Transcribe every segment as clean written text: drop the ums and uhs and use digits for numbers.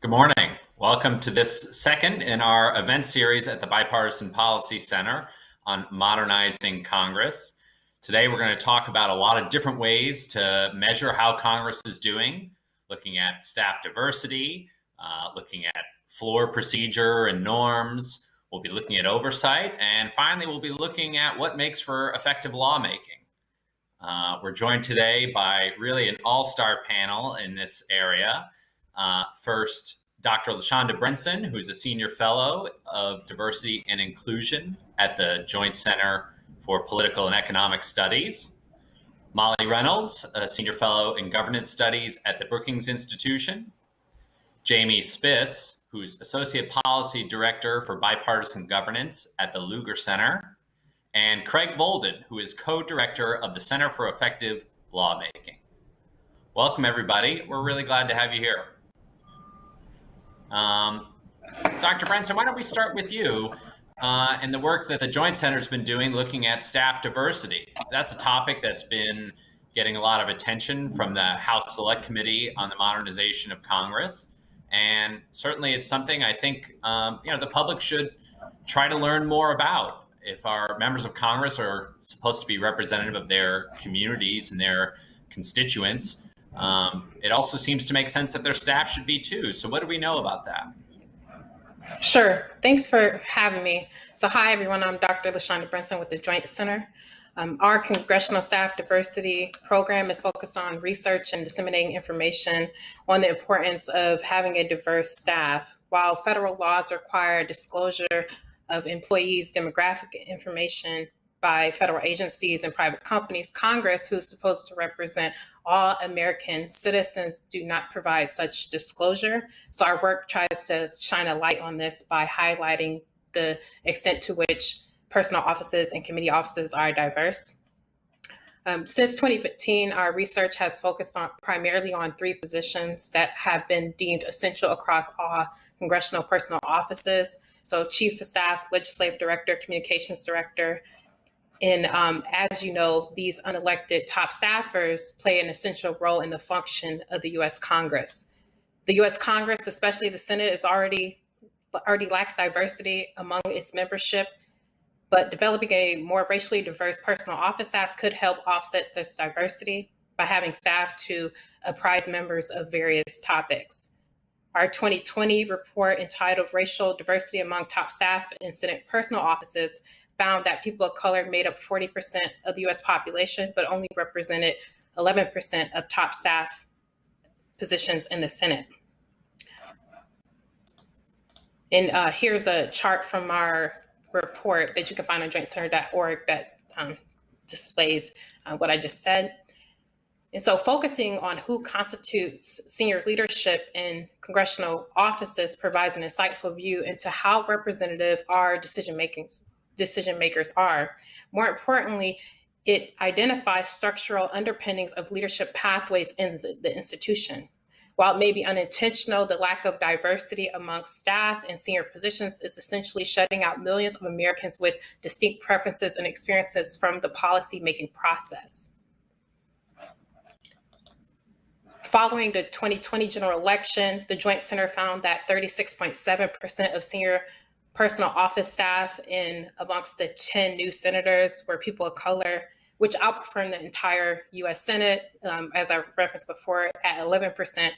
Good morning. Welcome to this second in our event series at the Bipartisan Policy Center on Modernizing Congress. Today, we're going to talk about a lot of different ways to measure how Congress is doing, looking at staff diversity, looking at floor procedure and norms. We'll be looking at oversight, and finally, we'll be looking at what makes for effective lawmaking. We're joined today by really an all-star panel in this area. First, Dr. LaShonda Brenson, who's a senior fellow of diversity and inclusion at the Joint Center for Political and Economic Studies. Molly Reynolds, a senior fellow in governance studies at the Brookings Institution. Jamie Spitz, who's associate policy director for bipartisan governance at the Lugar Center. And Craig Bolden, who is co-director of the Center for Effective Lawmaking. Welcome, everybody. We're really glad to have you here. Dr. Brenson, why don't we start with you and the work that the Joint Center's been doing looking at staff diversity. That's a topic that's been getting a lot of attention from the House Select Committee on the Modernization of Congress. And certainly it's something I think the public should try to learn more about. If our members of Congress are supposed to be representative of their communities and their constituents, it also seems to make sense that their staff should be too. So what do we know about that? Sure. Thanks for having me. So hi, everyone. I'm Dr. LaShonda Brenson with the Joint Center. Our Congressional Staff Diversity Program is focused on research and disseminating information on the importance of having a diverse staff. While federal laws require disclosure of employees' demographic information by federal agencies and private companies, Congress, who's supposed to represent all American citizens, do not provide such disclosure. So our work tries to shine a light on this by highlighting the extent to which personal offices and committee offices are diverse. Since 2015, our research has focused primarily on 3 positions that have been deemed essential across all congressional personal offices. So Chief of Staff, Legislative Director, Communications Director. And as you know, these unelected top staffers play an essential role in the function of the U.S. Congress. The U.S. Congress, especially the Senate, already lacks diversity among its membership, but developing a more racially diverse personal office staff could help offset this diversity by having staff to apprise members of various topics. Our 2020 report entitled Racial Diversity Among Top Staff in Senate Personal Offices found that people of color made up 40% of the US population, but only represented 11% of top staff positions in the Senate. And here's a chart from our report that you can find on jointcenter.org that displays what I just said. And so focusing on who constitutes senior leadership in congressional offices provides an insightful view into how representative our decision makers are. More importantly, it identifies structural underpinnings of leadership pathways in the institution. While it may be unintentional, the lack of diversity amongst staff and senior positions is essentially shutting out millions of Americans with distinct preferences and experiences from the policy-making process. Following the 2020 general election, the Joint Center found that 36.7% of senior personal office staff amongst the 10 new senators were people of color, which outperformed the entire U.S. Senate, as I referenced before, at 11%,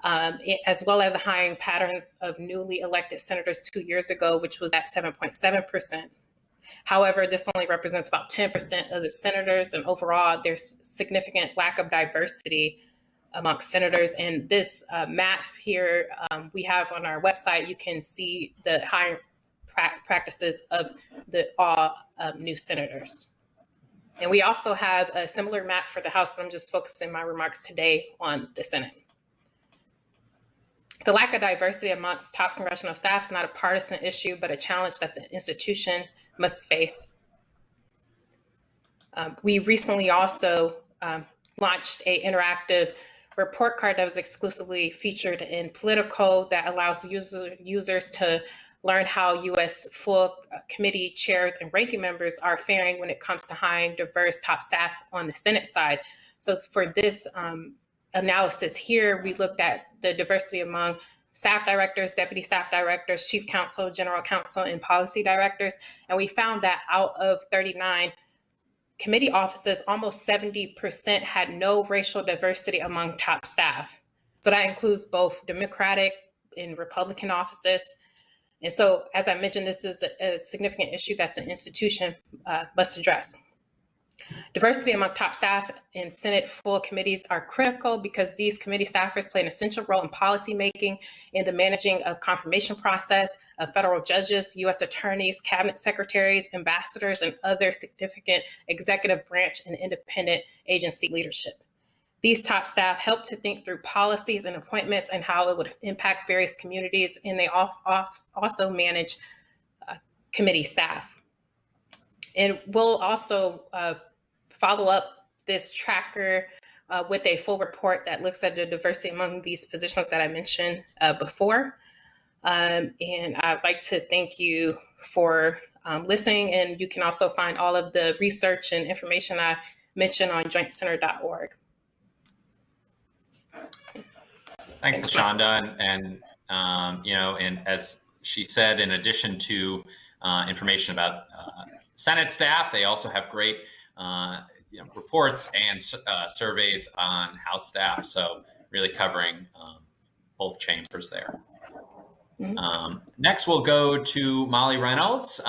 as well as the hiring patterns of newly elected senators 2 years ago, which was at 7.7%. However, this only represents about 10% of the senators, and overall, there's significant lack of diversity amongst senators. And this map here we have on our website, you can see the hiring practices of all new senators. And we also have a similar map for the House, but I'm just focusing my remarks today on the Senate. The lack of diversity amongst top congressional staff is not a partisan issue, but a challenge that the institution must face. We recently also launched an interactive report card that was exclusively featured in Politico that allows users to learn how U.S. full committee chairs and ranking members are faring when it comes to hiring diverse top staff on the Senate side. So for this analysis here, we looked at the diversity among staff directors, deputy staff directors, chief counsel, general counsel, and policy directors. And we found that out of 39 committee offices, almost 70% had no racial diversity among top staff. So that includes both Democratic and Republican offices. And so, as I mentioned, this is a significant issue that's an institution must address. Diversity among top staff in Senate full committees are critical because these committee staffers play an essential role in policymaking, in the managing of confirmation process of federal judges, U.S. attorneys, cabinet secretaries, ambassadors, and other significant executive branch and independent agency leadership. These top staff help to think through policies and appointments and how it would impact various communities, and they also manage committee staff. And we'll also follow up this tracker with a full report that looks at the diversity among these positions that I mentioned before. And I'd like to thank you for listening, and you can also find all of the research and information I mentioned on jointcenter.org. Thanks, LaShonda. And and as she said, in addition to information about Senate staff, they also have great reports and surveys on House staff. So really covering both chambers there. Mm-hmm. Next, we'll go to Molly Reynolds,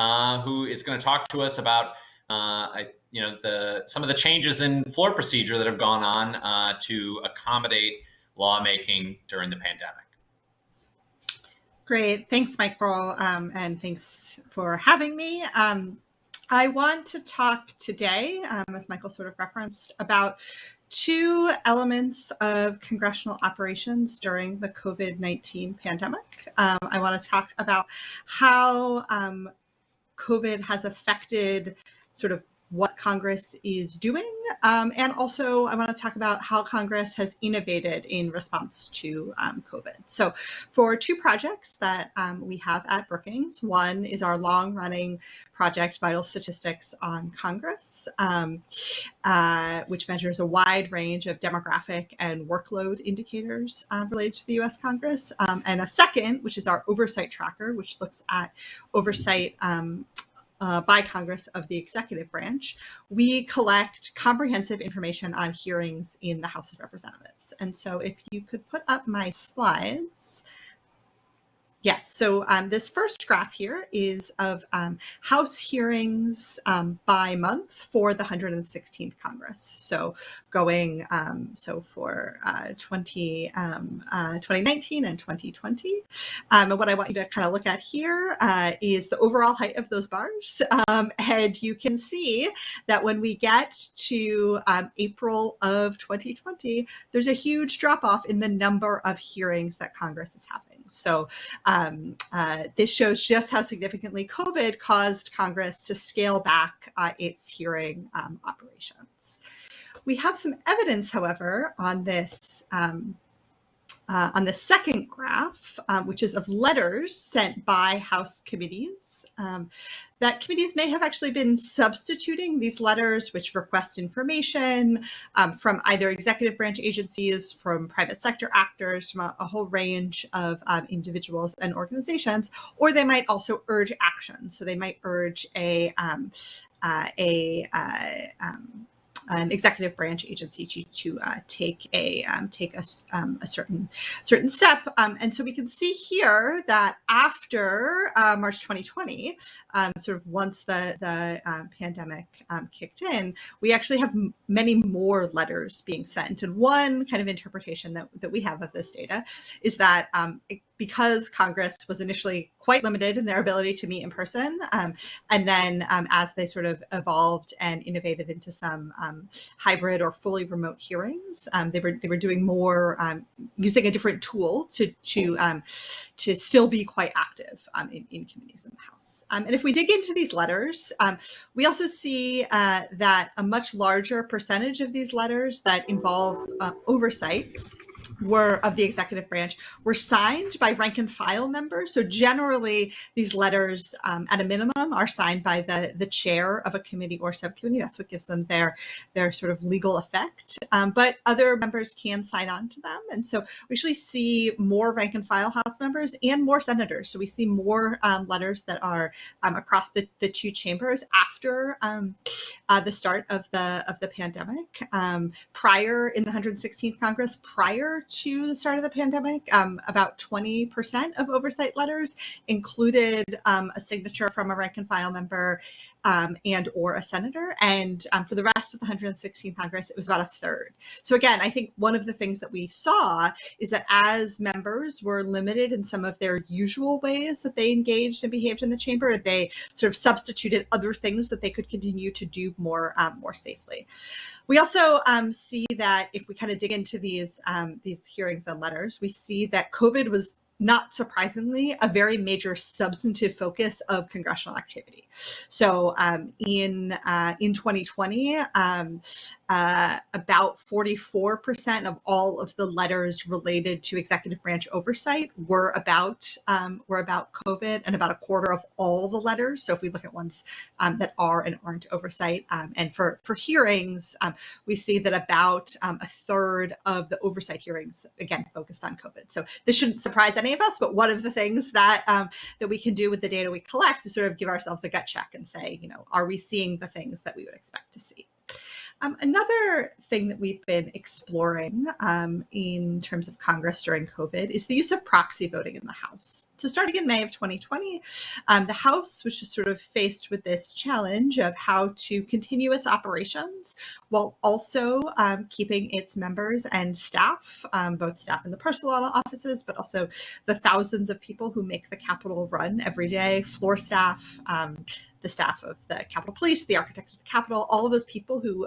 who is going to talk to us about some of the changes in floor procedure that have gone on to accommodate lawmaking during the pandemic. Great. Thanks, Michael. And thanks for having me. I want to talk today, as Michael sort of referenced, about two elements of congressional operations during the COVID-19 pandemic. I want to talk about how COVID has affected sort of what Congress is doing. And also I want to talk about how Congress has innovated in response to COVID. So for two projects that we have at Brookings, one is our long-running project, Vital Statistics on Congress, which measures a wide range of demographic and workload indicators related to the U.S. Congress. And a second, which is our Oversight tracker, which looks at oversight by Congress of the executive branch. We collect comprehensive information on hearings in the House of Representatives. And so if you could put up my slides. Yes, so this first graph here is of House hearings by month for the 116th Congress. So going, for 2019 and 2020. And what I want you to kind of look at here is the overall height of those bars. And you can see that when we get to April of 2020, there's a huge drop off in the number of hearings that Congress is having. So this shows just how significantly COVID caused Congress to scale back its hearing operations. We have some evidence, however, on this the second graph, which is of letters sent by House committees, that committees may have actually been substituting these letters which request information from either executive branch agencies, from private sector actors, from a whole range of individuals and organizations, or they might also urge action. So they might urge an executive branch agency to take a certain step, and so we can see here that after March 2020, sort of once the pandemic kicked in, we actually have many more letters being sent. And one kind of interpretation that we have of this data is that because Congress was initially quite limited in their ability to meet in person, and then as they sort of evolved and innovated into some hybrid or fully remote hearings, they were doing more, using a different tool to still be quite active in committees in the House. And if we dig into these letters, we also see that a much larger percentage of these letters that involve oversight of the executive branch were signed by rank and file members. So generally, these letters, at a minimum, are signed by the chair of a committee or subcommittee. That's what gives them their sort of legal effect. But other members can sign on to them, and so we actually see more rank and file House members and more senators. So we see more letters that are across the two chambers after the start of the pandemic. Prior in the 116th Congress, prior to the start of the pandemic, about 20% of oversight letters included a signature from a rank and file member and or a senator. And for the rest of the 116th Congress, it was about a third. So again, I think one of the things that we saw is that as members were limited in some of their usual ways that they engaged and behaved in the chamber, they sort of substituted other things that they could continue to do more safely. We also see that if we kind of dig into these hearings and letters, we see that COVID was not surprisingly a very major substantive focus of congressional activity. So in 2020, about 44% of all of the letters related to executive branch oversight were about COVID, and about a quarter of all the letters. So if we look at ones that are and aren't oversight, and for hearings, we see that about a third of the oversight hearings, again, focused on COVID. So this shouldn't surprise any of us, but one of the things that we can do with the data we collect is sort of give ourselves a gut check and say, are we seeing the things that we would expect to see? Another thing that we've been exploring in terms of Congress during COVID is the use of proxy voting in the House. So starting in May of 2020, the House was just sort of faced with this challenge of how to continue its operations while also keeping its members and staff, both staff in the personal offices, but also the thousands of people who make the Capitol run every day, floor staff, the staff of the Capitol Police, the architect of the Capitol, all of those people who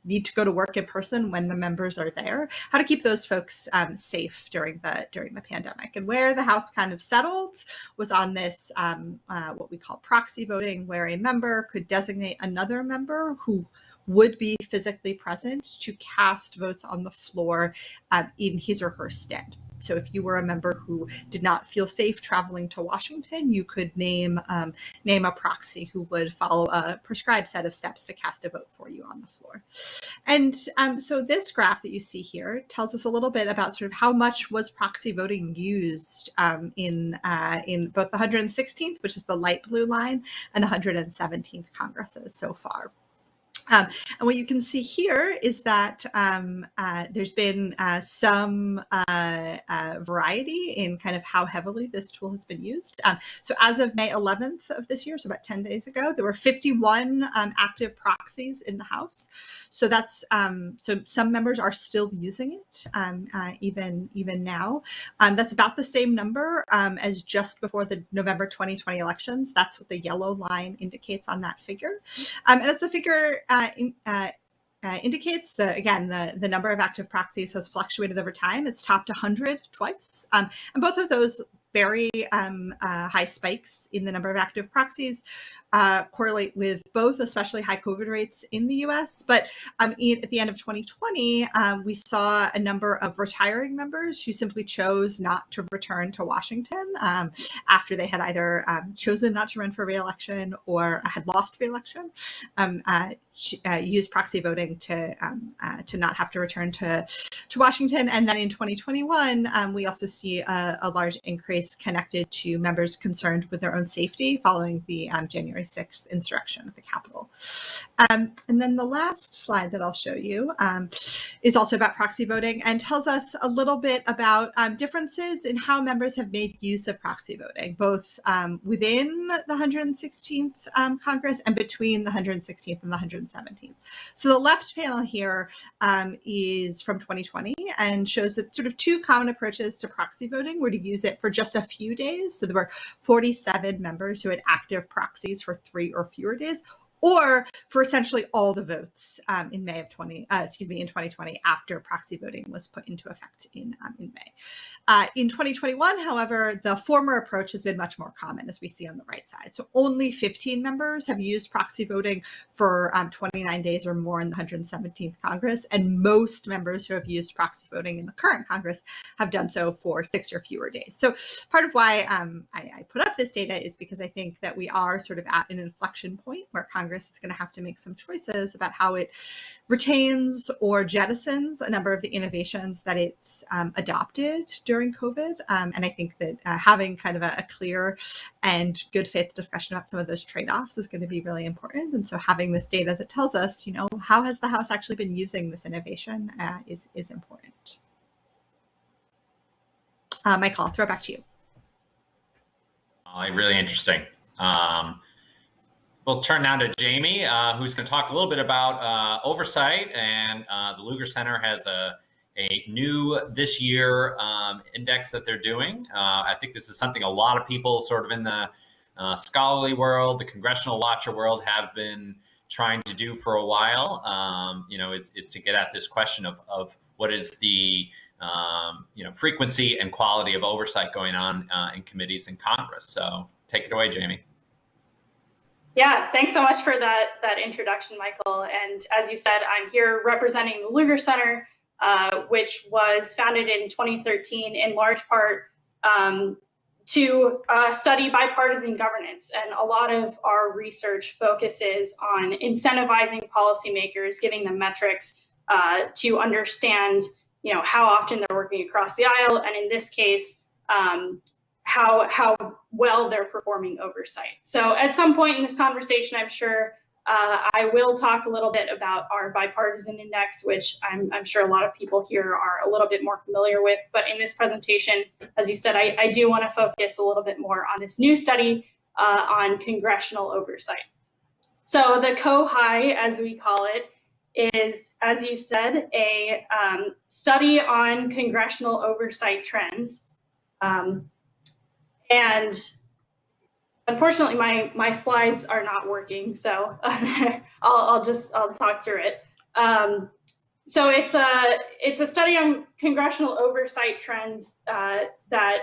need to go to work in person when the members are there, how to keep those folks safe during the pandemic. And where the House kind of settled was on this, what we call proxy voting, where a member could designate another member who would be physically present to cast votes on the floor in his or her stead. So if you were a member who did not feel safe traveling to Washington, you could name a proxy who would follow a prescribed set of steps to cast a vote for you on the floor. And so this graph that you see here tells us a little bit about sort of how much was proxy voting used in both the 116th, which is the light blue line, and the 117th Congresses so far. And what you can see here is that there's been some variety in kind of how heavily this tool has been used. So as of May 11th of this year, so about 10 days ago, there were 51 active proxies in the House. So that's so some members are still using it even now. That's about the same number as just before the November 2020 elections. That's what the yellow line indicates on that figure. And as the figure indicates, the number of active proxies has fluctuated over time. It's topped 100 twice, and both of those very high spikes in the number of active proxies correlate with both especially high COVID rates in the US. But at the end of 2020, we saw a number of retiring members who simply chose not to return to Washington after they had either chosen not to run for re-election or had lost re-election, used proxy voting to not have to return to Washington. And then in 2021, we also see a large increase connected to members concerned with their own safety following the January 6th insurrection at the Capitol. And then the last slide that I'll show you is also about proxy voting and tells us a little bit about differences in how members have made use of proxy voting, both within the 116th Congress and between the 116th and the 117th. So the left panel here is from 2020 and shows that sort of two common approaches to proxy voting were to use it for just a few days. So there were 47 members who had active proxies for 3 or fewer days, or for essentially all the votes in May of in 2020 after proxy voting was put into effect in May. In 2021, however, the former approach has been much more common, as we see on the right side. So only 15 members have used proxy voting for 29 days or more in the 117th Congress, and most members who have used proxy voting in the current Congress have done so for 6 or fewer days. So part of why I put up this data is because I think that we are sort of at an inflection point where Congress is going to have to make some choices about how it retains or jettisons a number of the innovations that it's adopted during COVID. And I think that having kind of a clear and good faith discussion about some of those trade-offs is going to be really important. And so having this data that tells us, how has the House actually been using this innovation is important. Michael, I'll throw it back to you. Really interesting. We'll turn now to Jamie, who's going to talk a little bit about oversight. And the Lugar Center has a new this year index that they're doing. I think this is something a lot of people sort of in the scholarly world, the congressional watcher world have been trying to do for a while, is to get at this question of what is the frequency and quality of oversight going on in committees in Congress. So take it away, Jamie. Yeah, thanks so much for that introduction, Michael. And as you said, I'm here representing the Lugar Center, which was founded in 2013 in large part to study bipartisan governance. And a lot of our research focuses on incentivizing policymakers, giving them metrics to understand, how often they're working across the aisle, and in this case, how well they're performing oversight. So at some point in this conversation, I'm sure I will talk a little bit about our bipartisan index, which I'm sure a lot of people here are a little bit more familiar with. But in this presentation, as you said, I do want to focus a little bit more on this new study on congressional oversight. So the COHI, as we call it, is, as you said, a study on congressional oversight trends. And unfortunately, my slides are not working, so I'll talk through it. So it's a study on congressional oversight trends that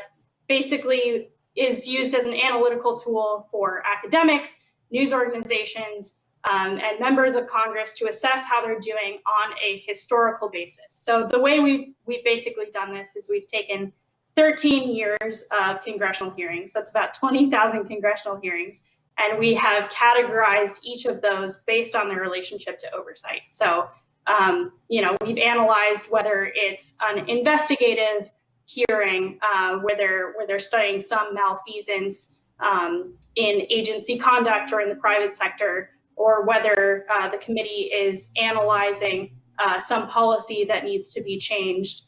basically is used as an analytical tool for academics, news organizations, and members of Congress to assess how they're doing on a historical basis. So the way we've basically done this is we've taken 13 years of congressional hearings. That's about 20,000 congressional hearings. And we have categorized each of those based on their relationship to oversight. So, we've analyzed whether it's an investigative hearing, where they're studying some malfeasance in agency conduct or in the private sector, or whether the committee is analyzing some policy that needs to be changed.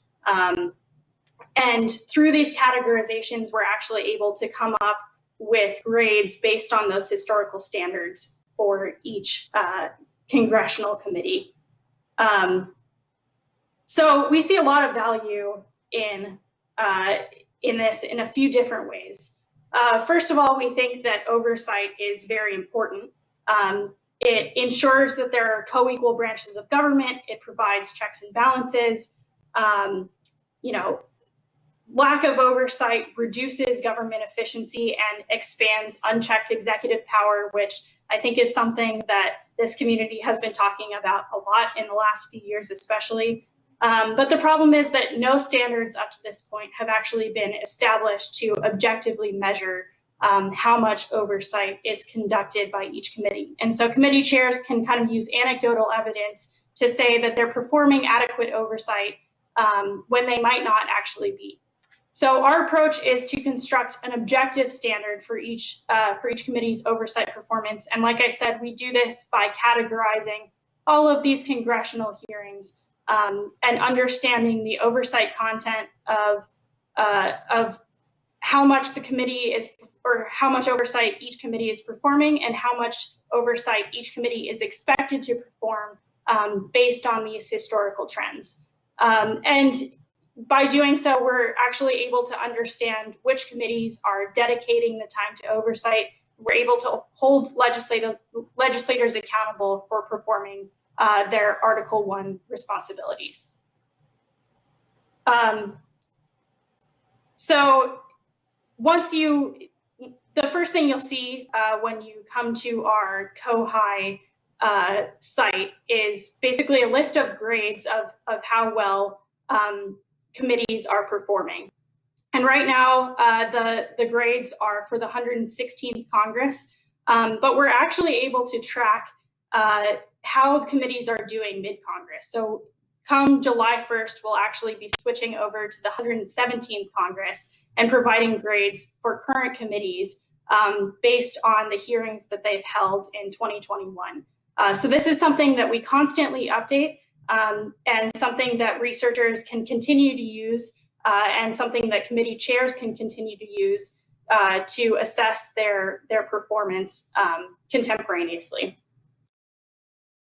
And through these categorizations, we're actually able to come up with grades based on those historical standards for each congressional committee. So we see a lot of value in this in a few different ways. First of all, we think that oversight is very important. It ensures that there are co-equal branches of government. It provides checks and balances. Lack of oversight reduces government efficiency and expands unchecked executive power, which I think is something that this community has been talking about a lot in the last few years, especially. But the problem is that no standards up to this point have actually been established to objectively measure how much oversight is conducted by each committee. And so committee chairs can kind of use anecdotal evidence to say that they're performing adequate oversight when they might not actually be. So our approach is to construct an objective standard for each committee's oversight performance. And like I said, we do this by categorizing all of these congressional hearings and understanding the oversight content of how much the committee is, or how much oversight each committee is performing, and how much oversight each committee is expected to perform based on these historical trends. And by doing so, we're actually able to understand which committees are dedicating the time to oversight we're able to hold legislators accountable for performing their Article 1 responsibilities. So the first thing you'll see when you come to our COHI site is basically a list of grades of how well committees are performing. And right now, the grades are for the 116th Congress, but we're actually able to track how committees are doing mid-Congress. So come July 1st, we'll actually be switching over to the 117th Congress and providing grades for current committees based on the hearings that they've held in 2021. So this is something that we constantly update and something that researchers can continue to use and something that committee chairs can continue to use to assess their performance contemporaneously.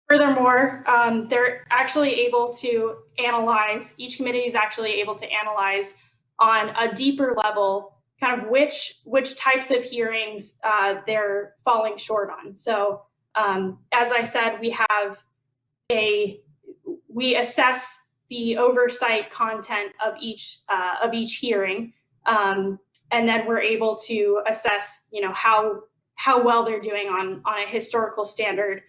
Furthermore, they're actually able to analyze, each committee is actually able to analyze on a deeper level kind of which types of hearings they're falling short on. So as I said, we assess the oversight content of each hearing, and then we're able to assess, how well they're doing on a historical standard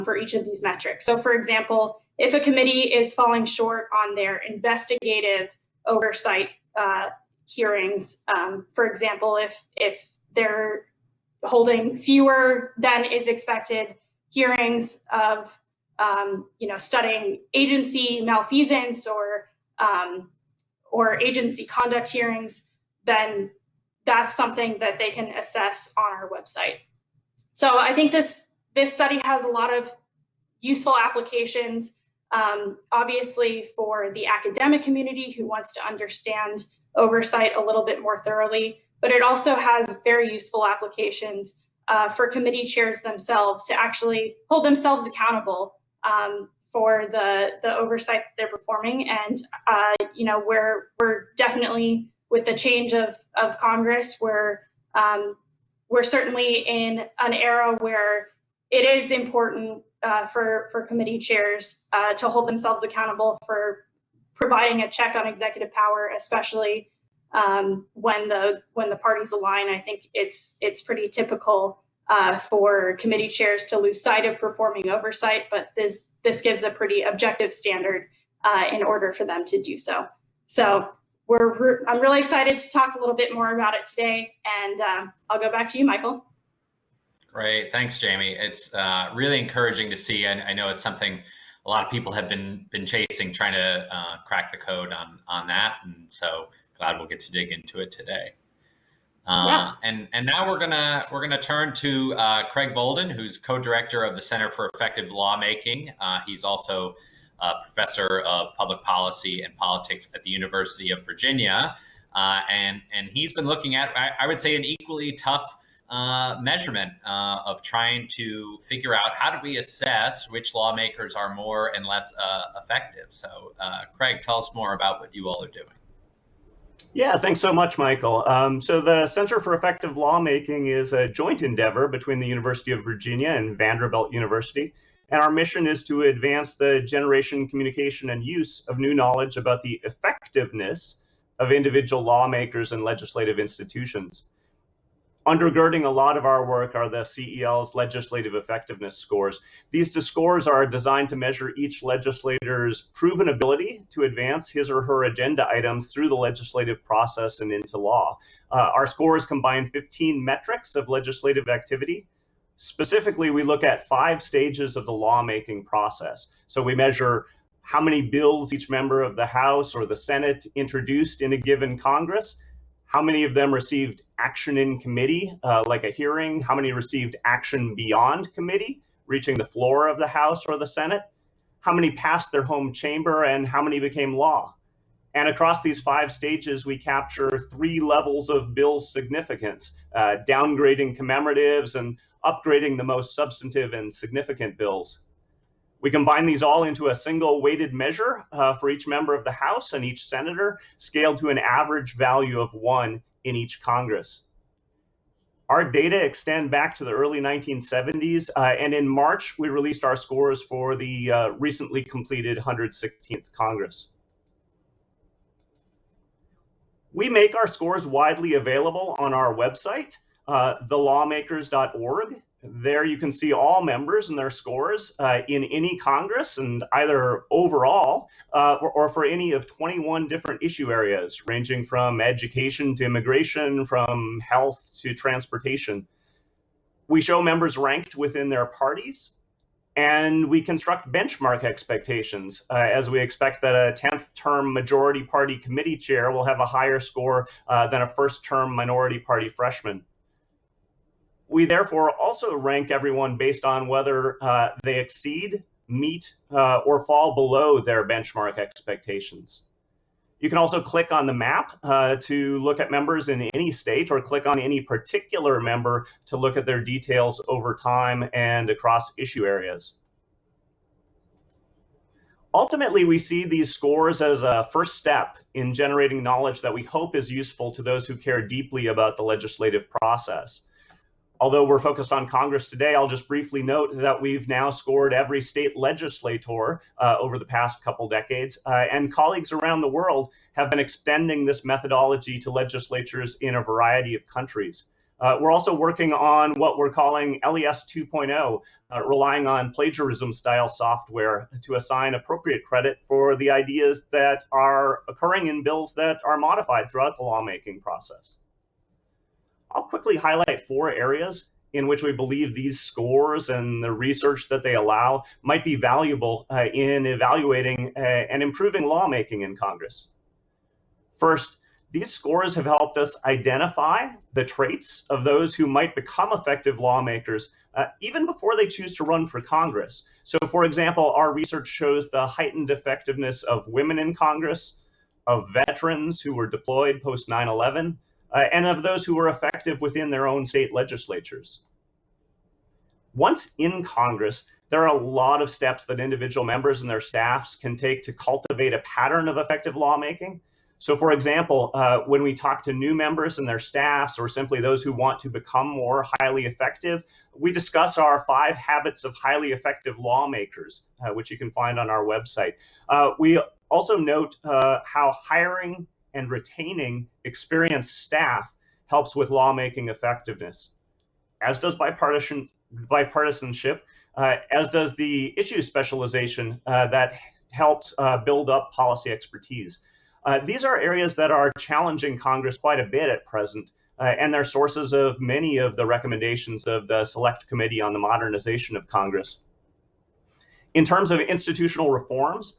for each of these metrics. So, for example, if a committee is falling short on their investigative oversight hearings, for example, if they're holding fewer than is expected hearings of studying agency malfeasance or agency conduct hearings, then that's something that they can assess on our website. So I think this study has a lot of useful applications, obviously for the academic community who wants to understand oversight a little bit more thoroughly, but it also has very useful applications for committee chairs themselves to actually hold themselves accountable for the oversight that they're performing. And we're definitely, with the change of Congress, we're certainly in an era where it is important for committee chairs to hold themselves accountable for providing a check on executive power, especially when the parties align. I think it's pretty typical for committee chairs to lose sight of performing oversight, but this gives a pretty objective standard in order for them to do so. So I'm really excited to talk a little bit more about it today, and I'll go back to you, Michael. Great, thanks, Jamie. It's really encouraging to see, and I know it's something a lot of people have been chasing, trying to crack the code on that, and so glad we'll get to dig into it today. Yeah. And now we're gonna turn to Craig Bolden, who's co-director of the Center for Effective Lawmaking. He's also a professor of public policy and politics at the University of Virginia, and he's been looking at, I would say, an equally tough measurement of trying to figure out how do we assess which lawmakers are more and less effective. So, Craig, tell us more about what you all are doing. Yeah, thanks so much, Michael. So the Center for Effective Lawmaking is a joint endeavor between the University of Virginia and Vanderbilt University. And our mission is to advance the generation, communication, and use of new knowledge about the effectiveness of individual lawmakers and legislative institutions. Undergirding a lot of our work are the CEL's legislative effectiveness scores. These scores are designed to measure each legislator's proven ability to advance his or her agenda items through the legislative process and into law. Our scores combine 15 metrics of legislative activity. Specifically, we look at 5 stages of the lawmaking process. So we measure how many bills each member of the House or the Senate introduced in a given Congress, how many of them received action in committee, like a hearing, how many received action beyond committee, reaching the floor of the House or the Senate, how many passed their home chamber, and how many became law. And across these 5 stages, we capture 3 levels of bill significance, downgrading commemoratives and upgrading the most substantive and significant bills. We combine these all into a single weighted measure for each member of the House and each senator, scaled to an average value of 1 in each Congress. Our data extend back to the early 1970s, and in March, we released our scores for the recently completed 116th Congress. We make our scores widely available on our website, thelawmakers.org. There you can see all members and their scores in any Congress, and either overall or for any of 21 different issue areas, ranging from education to immigration, from health to transportation. We show members ranked within their parties, and we construct benchmark expectations, as we expect that a 10th term majority party committee chair will have a higher score than a first term minority party freshman. We therefore also rank everyone based on whether they exceed, meet, or fall below their benchmark expectations. You can also click on the map to look at members in any state, or click on any particular member to look at their details over time and across issue areas. Ultimately, we see these scores as a first step in generating knowledge that we hope is useful to those who care deeply about the legislative process. Although we're focused on Congress today, I'll just briefly note that we've now scored every state legislator over the past couple decades, and colleagues around the world have been extending this methodology to legislatures in a variety of countries. We're also working on what we're calling LES 2.0, relying on plagiarism-style software to assign appropriate credit for the ideas that are occurring in bills that are modified throughout the lawmaking process. I'll quickly highlight 4 areas in which we believe these scores and the research that they allow might be valuable in evaluating and improving lawmaking in Congress. First, these scores have helped us identify the traits of those who might become effective lawmakers even before they choose to run for Congress. So, for example, our research shows the heightened effectiveness of women in Congress, of veterans who were deployed post 9/11, and of those who were effective within their own state legislatures. Once in Congress, there are a lot of steps that individual members and their staffs can take to cultivate a pattern of effective lawmaking. So, for example, when we talk to new members and their staffs, or simply those who want to become more highly effective, we discuss our 5 habits of highly effective lawmakers, which you can find on our website. We also note how hiring and retaining experienced staff helps with lawmaking effectiveness, as does bipartisanship, as does the issue specialization that helps build up policy expertise. These are areas that are challenging Congress quite a bit at present, and they're sources of many of the recommendations of the Select Committee on the Modernization of Congress. In terms of institutional reforms,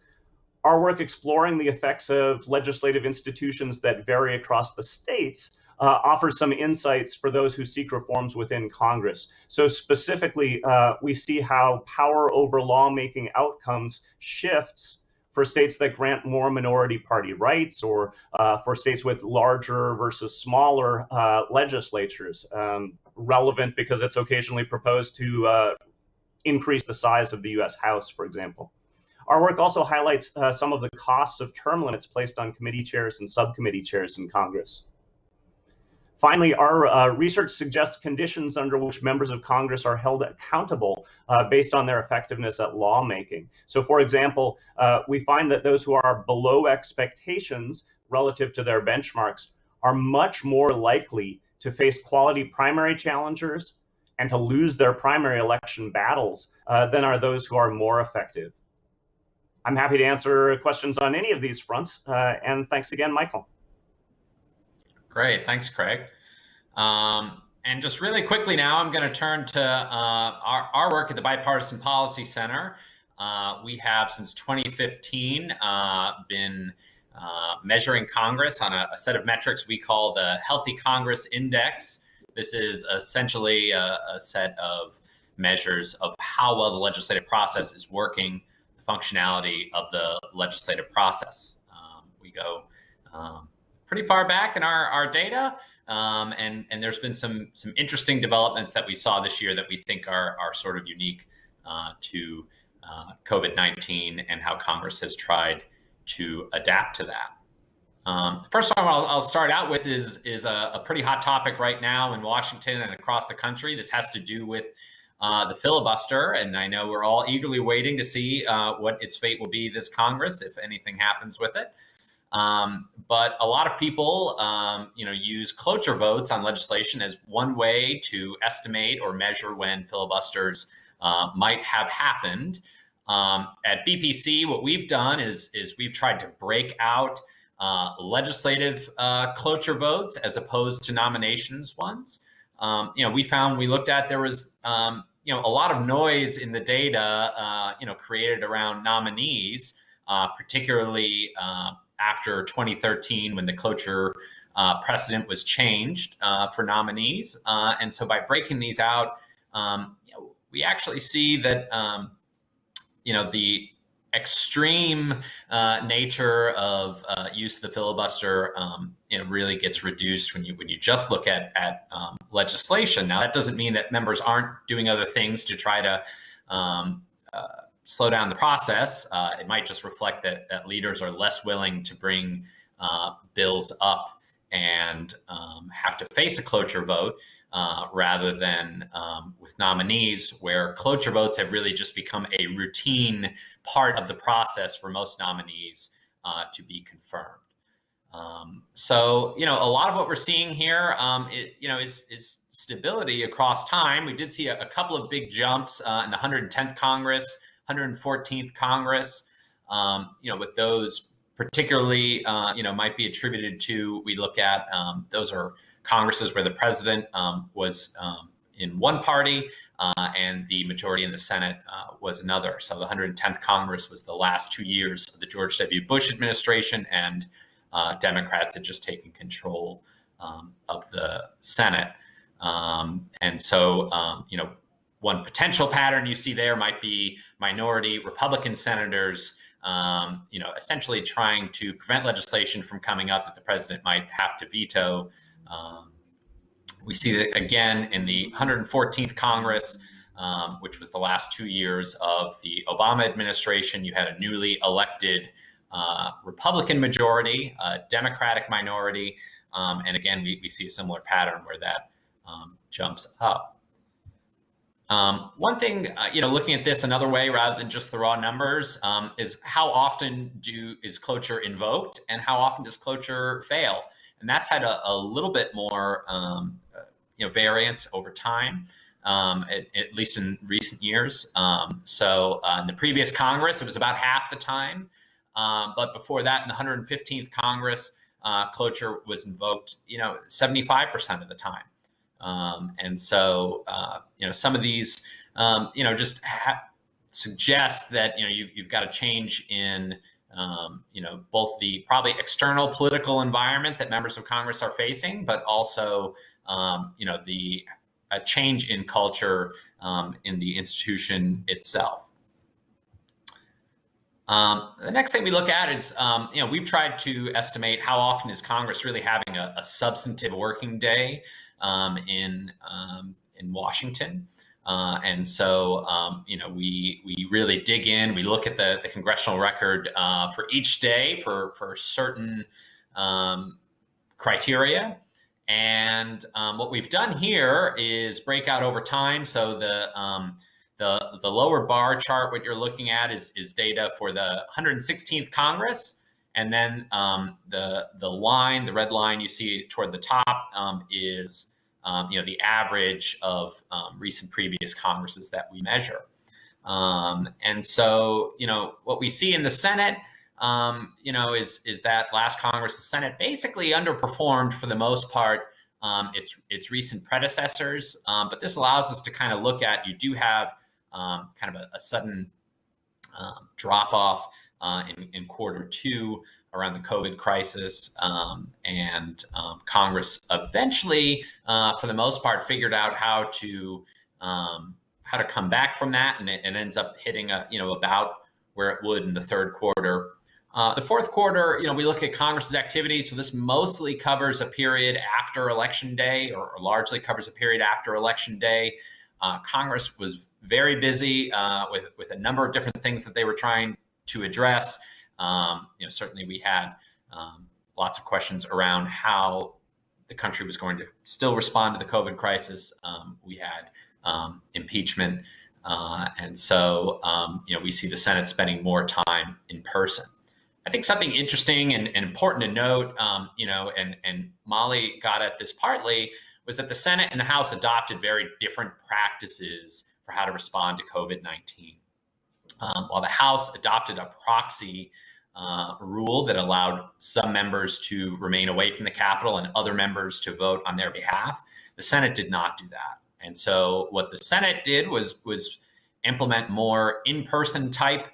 our work exploring the effects of legislative institutions that vary across the states offers some insights for those who seek reforms within Congress. So specifically, we see how power over lawmaking outcomes shifts for states that grant more minority party rights, or for states with larger versus smaller legislatures, relevant because it's occasionally proposed to increase the size of the US House, for example. Our work also highlights some of the costs of term limits placed on committee chairs and subcommittee chairs in Congress. Finally, our research suggests conditions under which members of Congress are held accountable based on their effectiveness at lawmaking. So, for example, we find that those who are below expectations relative to their benchmarks are much more likely to face quality primary challengers and to lose their primary election battles than are those who are more effective. I'm happy to answer questions on any of these fronts, and thanks again, Michael. Great, thanks, Craig. And just really quickly now, I'm going to turn to our work at the Bipartisan Policy Center. We have, since 2015, been measuring Congress on a set of metrics we call the Healthy Congress Index. This is essentially a set of measures of how well the legislative process is working, the functionality of the legislative process. We go pretty far back in our data, and there's been some interesting developments that we saw this year that we think are sort of unique to COVID-19 and how Congress has tried to adapt to that. First one I'll start out with is a pretty hot topic right now in Washington and across the country. This has to do with the filibuster, and I know we're all eagerly waiting to see what its fate will be this Congress, if anything happens with it. But a lot of people, use cloture votes on legislation as one way to estimate or measure when filibusters might have happened. At BPC, what we've done is we've tried to break out legislative cloture votes as opposed to nominations ones. We looked at there was a lot of noise in the data created around nominees, particularly after 2013 when the cloture precedent was changed for nominees. And so by breaking these out, we actually see that the extreme nature of use of the filibuster really gets reduced when you just look at legislation. Now, that doesn't mean that members aren't doing other things to try to slow down the process. It might just reflect that leaders are less willing to bring bills up and have to face a cloture vote rather than with nominees, where cloture votes have really just become a routine part of the process for most nominees to be confirmed. So a lot of what we're seeing here is stability across time. We did see a couple of big jumps in the 110th Congress, 114th Congress, with those particularly, might be attributed to, we look at, those are Congresses where the president was in one party and the majority in the Senate was another. So the 110th Congress was the last 2 years of the George W. Bush administration, and Democrats had just taken control of the Senate. And so, one potential pattern you see there might be minority Republican senators, essentially trying to prevent legislation from coming up that the president might have to veto. We see that again in the 114th Congress, which was the last 2 years of the Obama administration. You had a newly elected Republican majority, a Democratic minority, and again, we see a similar pattern where that jumps up. One thing, looking at this another way rather than just the raw numbers, is how often is cloture invoked and how often does cloture fail? And that's had a little bit more, variance over time, at least in recent years. So in the previous Congress, it was about half the time. But before that, in the 115th Congress, cloture was invoked, 75% of the time. And so, some of these, just suggest that, you've got a change in, both the probably external political environment that members of Congress are facing, but also, a change in culture in the institution itself. The next thing we look at is, we've tried to estimate how often is Congress really having a substantive working day in Washington. And so, we really dig in. We look at the congressional record for each day for certain criteria. And what we've done here is break out over time. So the lower bar chart, what you're looking at is data for the 116th Congress. And then the red line you see toward the top is the average of recent previous Congresses that we measure. And so, what we see in the Senate, is that last Congress, the Senate basically underperformed for the most part its recent predecessors. But this allows us to kind of look at, you do have kind of a sudden drop off in Q2 around the COVID crisis, and Congress eventually, for the most part, figured out how to come back from that, and it ends up hitting about where it would in the third quarter. The fourth quarter, we look at Congress's activity. So this mostly covers a period after Election Day, or largely covers a period after Election Day. Congress was very busy with a number of different things that they were trying to address. Certainly we had lots of questions around how the country was going to still respond to the COVID crisis. We had impeachment. And so, we see the Senate spending more time in person. I think something interesting and important to note, and Molly got at this partly, was that the Senate and the House adopted very different practices for how to respond to COVID-19. While the House adopted a proxy rule that allowed some members to remain away from the Capitol and other members to vote on their behalf, the Senate did not do that. And so what the Senate did was implement more in-person type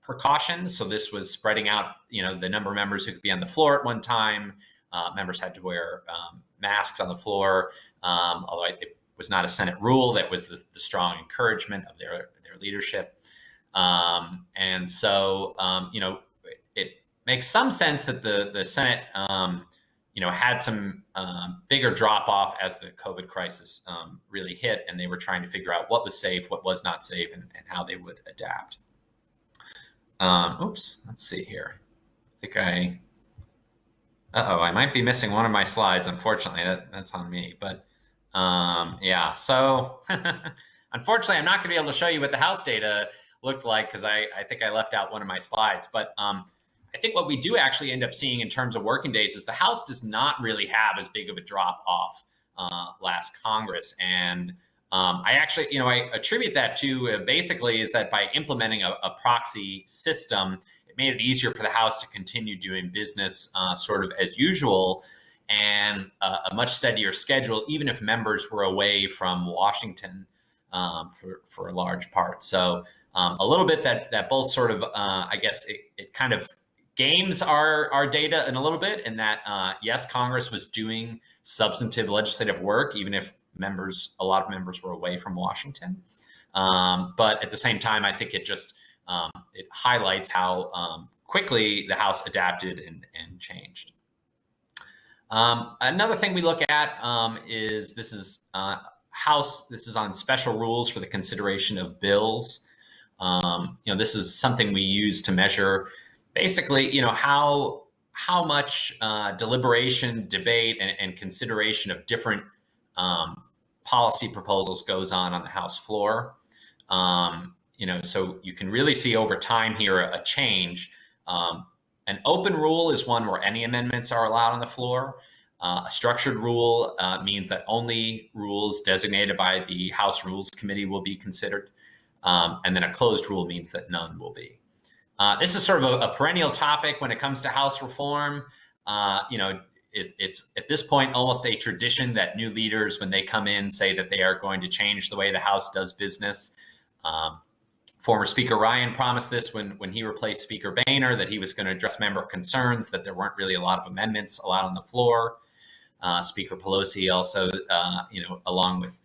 precautions. So this was spreading out, the number of members who could be on the floor at one time. Members had to wear masks on the floor, although it was not a Senate rule. That was the strong encouragement of their leadership. And so, it makes some sense that the Senate, had some bigger drop off as the COVID crisis really hit, and they were trying to figure out what was safe, what was not safe, and how they would adapt. Let's see here. I might be missing one of my slides. Unfortunately, that's on me. But so unfortunately, I'm not going to be able to show you what the House data looked like because I think I left out one of my slides. But I think what we do actually end up seeing in terms of working days is the House does not really have as big of a drop off last Congress. And I actually, I attribute that to basically is that by implementing a proxy system, it made it easier for the House to continue doing business sort of as usual and a much steadier schedule, even if members were away from Washington for a large part. So a little bit that both sort of, I guess it kind of games our data in a little bit in that, yes, Congress was doing substantive legislative work, even if a lot of members were away from Washington. But at the same time, I think it just, it highlights how quickly the House adapted and changed. Another thing we look at is this is on special rules for the consideration of bills. This is something we use to measure basically, how much deliberation, debate, and consideration of different policy proposals goes on the House floor. So you can really see over time here a change. An open rule is one where any amendments are allowed on the floor. A structured rule means that only rules designated by the House Rules Committee will be considered. And then a closed rule means that none will be. This is sort of a perennial topic when it comes to House reform. It's at this point almost a tradition that new leaders, when they come in, say that they are going to change the way the House does business. Former Speaker Ryan promised this when he replaced Speaker Boehner, that he was going to address member concerns, that there weren't really a lot of amendments allowed on the floor. Speaker Pelosi also, along with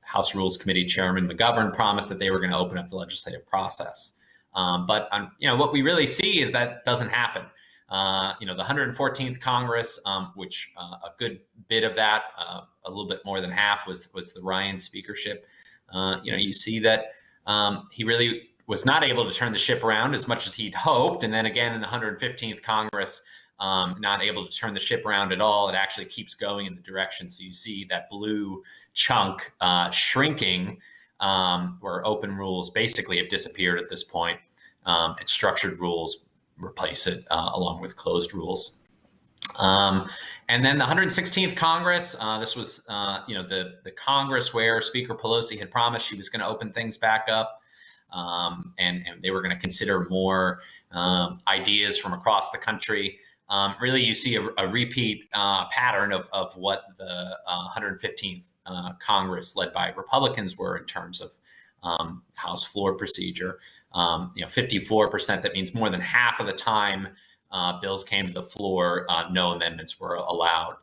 House Rules Committee Chairman McGovern, promised that they were going to open up the legislative process. But what we really see is that doesn't happen. The 114th Congress, which a good bit of that, a little bit more than half, was the Ryan speakership. You see that he really was not able to turn the ship around as much as he'd hoped. And then again in the 115th Congress, not able to turn the ship around at all. It actually keeps going in the direction. So you see that blue chunk shrinking, where open rules basically have disappeared at this point, and structured rules replace it along with closed rules. And then the 116th Congress, this was the Congress where Speaker Pelosi had promised she was going to open things back up, and they were going to consider more ideas from across the country. Really, you see a repeat pattern of what the 115th Congress, led by Republicans, were in terms of House floor procedure. 54%, that means more than half of the time bills came to the floor, no amendments were allowed.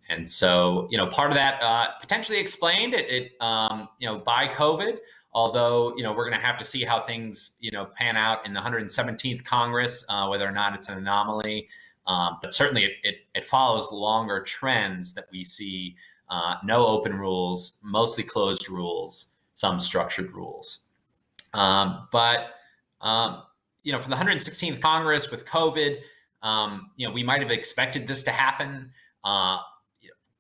And so, part of that potentially explained it by COVID, although, we're going to have to see how things, pan out in the 117th Congress, whether or not it's an anomaly. But certainly it follows longer trends that we see, no open rules, mostly closed rules, some structured rules. For the 116th Congress with COVID, we might have expected this to happen.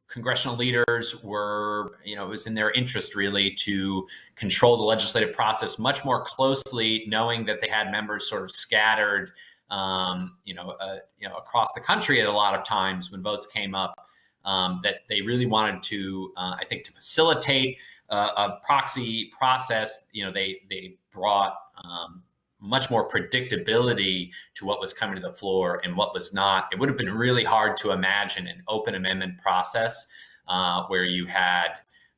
Congressional leaders were, it was in their interest really to control the legislative process much more closely, knowing that they had members sort of scattered, across the country at a lot of times when votes came up, that they really wanted to, I think, to facilitate a proxy process. They brought much more predictability to what was coming to the floor and what was not. It would have been really hard to imagine an open amendment process where you had,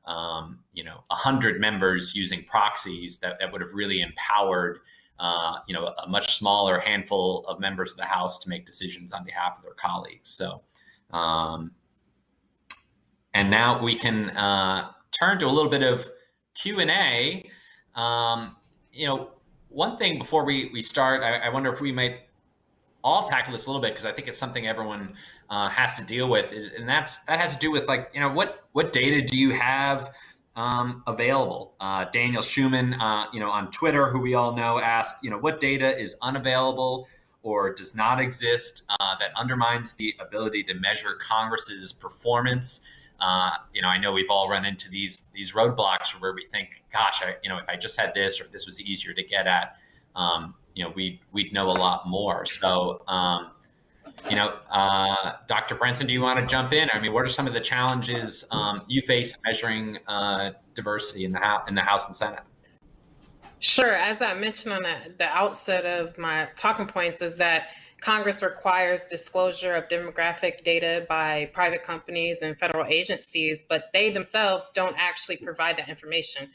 100 members using proxies that would have really empowered, a much smaller handful of members of the House to make decisions on behalf of their colleagues. So, and now we can turn to a little bit of Q&A. One thing before we start, I wonder if we might all tackle this a little bit, because I think it's something everyone has to deal with, and that has to do with what data do you have available? Daniel Schumann, on Twitter, who we all know, asked, what data is unavailable or does not exist that undermines the ability to measure Congress's performance? I know we've all run into these roadblocks where we think, gosh, if I just had this, or if this was easier to get at, we'd know a lot more. So, Dr. Brenson, do you want to jump in? I mean, what are some of the challenges you face measuring diversity in the House and Senate? Sure. As I mentioned on the outset of my talking points, is that Congress requires disclosure of demographic data by private companies and federal agencies, but they themselves don't actually provide that information.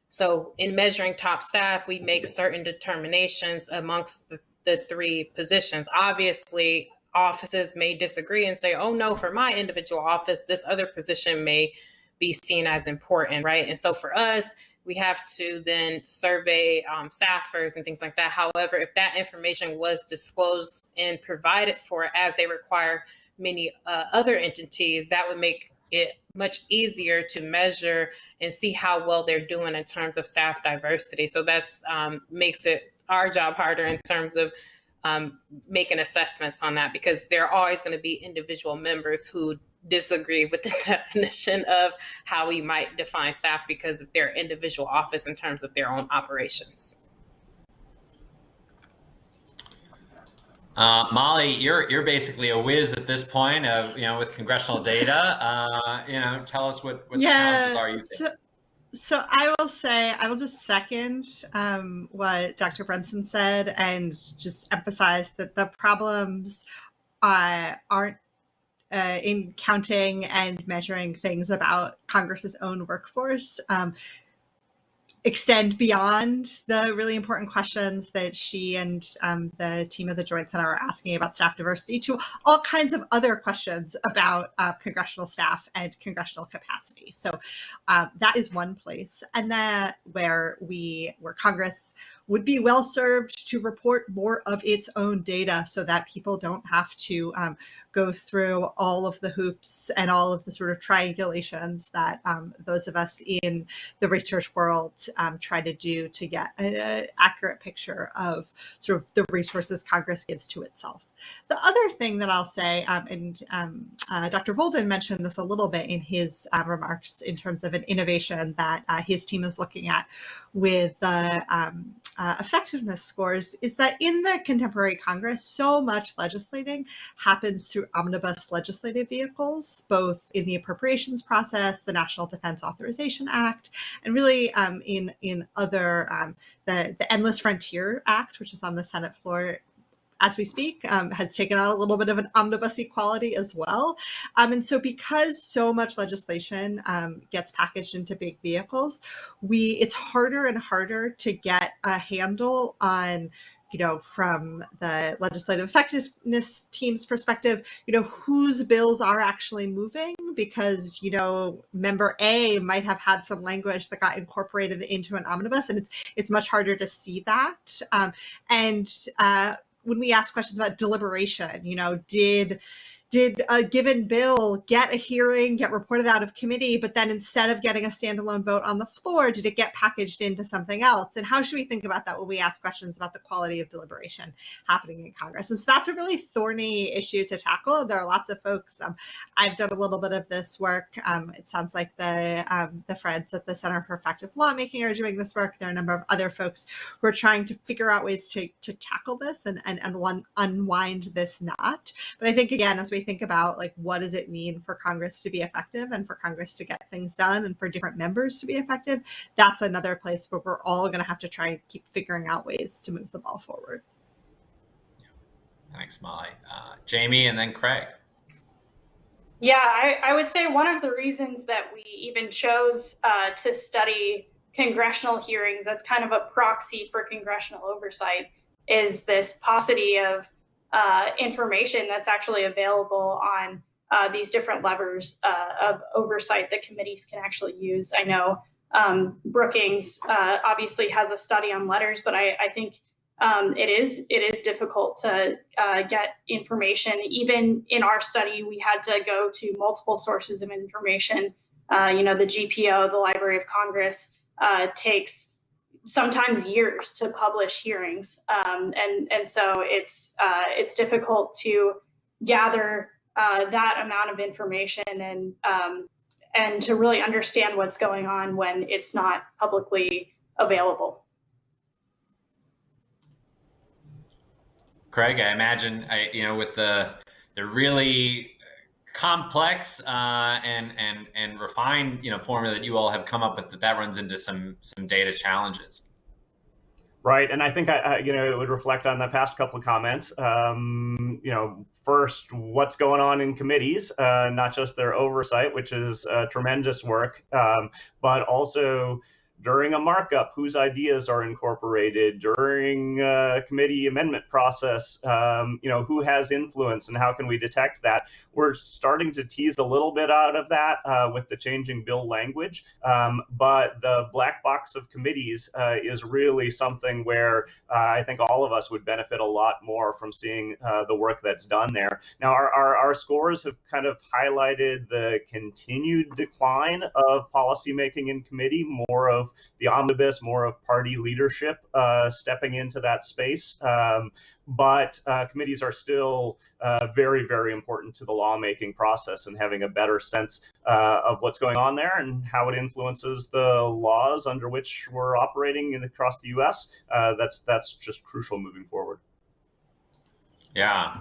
So in measuring top staff, we make certain determinations amongst the three positions. Obviously, offices may disagree and say, oh no, for my individual office, this other position may be seen as important, right? And so for us, we have to then survey staffers and things like that. However, if that information was disclosed and provided for as they require many other entities, that would make it much easier to measure and see how well they're doing in terms of staff diversity. So that's makes it our job harder in terms of making assessments on that, because there are always going to be individual members who disagree with the definition of how we might define staff because of their individual office in terms of their own operations. Molly, you're basically a whiz at this point of, with congressional data. Tell us what challenges are you facing. So I will just second what Dr. Brenson said and just emphasize that the problems aren't in counting and measuring things about Congress's own workforce extend beyond the really important questions that she and the team of the Joint Center are asking about staff diversity to all kinds of other questions about congressional staff and congressional capacity. So that is one place, and that where Congress would be well served to report more of its own data so that people don't have to go through all of the hoops and all of the sort of triangulations that those of us in the research world try to do to get an accurate picture of sort of the resources Congress gives to itself. The other thing that I'll say, and Dr. Bolden mentioned this a little bit in his remarks in terms of an innovation that his team is looking at with the effectiveness scores, is that in the contemporary Congress, so much legislating happens through omnibus legislative vehicles, both in the appropriations process, the National Defense Authorization Act, and really in other, the Endless Frontier Act, which is on the Senate floor as we speak, has taken on a little bit of an omnibus equality as well. And so because so much legislation gets packaged into big vehicles, it's harder and harder to get a handle on, from the legislative effectiveness team's perspective, whose bills are actually moving, because, member A might have had some language that got incorporated into an omnibus, and it's much harder to see that. When we ask questions about deliberation, did did a given bill get a hearing, get reported out of committee, but then instead of getting a standalone vote on the floor, did it get packaged into something else? And how should we think about that when we ask questions about the quality of deliberation happening in Congress? And so that's a really thorny issue to tackle. There are lots of folks. I've done a little bit of this work. It sounds like the friends at the Center for Effective Lawmaking are doing this work. There are a number of other folks who are trying to figure out ways to tackle this and unwind this knot. But I think, again, as we think about like what does it mean for Congress to be effective and for Congress to get things done and for different members to be effective, that's another place where we're all going to have to try and keep figuring out ways to move the ball forward. Thanks, Molly. Jamie and then Craig. Yeah, I would say one of the reasons that we even chose to study congressional hearings as kind of a proxy for congressional oversight is this paucity of information that's actually available on these different levers of oversight that committees can actually use. I know Brookings obviously has a study on letters, but I think it is difficult to get information. Even in our study, we had to go to multiple sources of information. The GPO, the Library of Congress, takes sometimes years to publish hearings, and so it's difficult to gather that amount of information and to really understand what's going on when it's not publicly available. Craig, I imagine, with the really complex and refined, formula that you all have come up with, that runs into some data challenges. Right, and I think it would reflect on the past couple of comments. First, what's going on in committees, not just their oversight, which is tremendous work, but also during a markup, whose ideas are incorporated during committee amendment process, who has influence and how can we detect that? We're starting to tease a little bit out of that with the changing bill language, but the black box of committees is really something where I think all of us would benefit a lot more from seeing the work that's done there. Now, our scores have kind of highlighted the continued decline of policymaking in committee, more of the omnibus, more of party leadership stepping into that space. But committees are still very, very important to the lawmaking process and having a better sense of what's going on there and how it influences the laws under which we're operating across the U.S. That's just crucial moving forward. Yeah,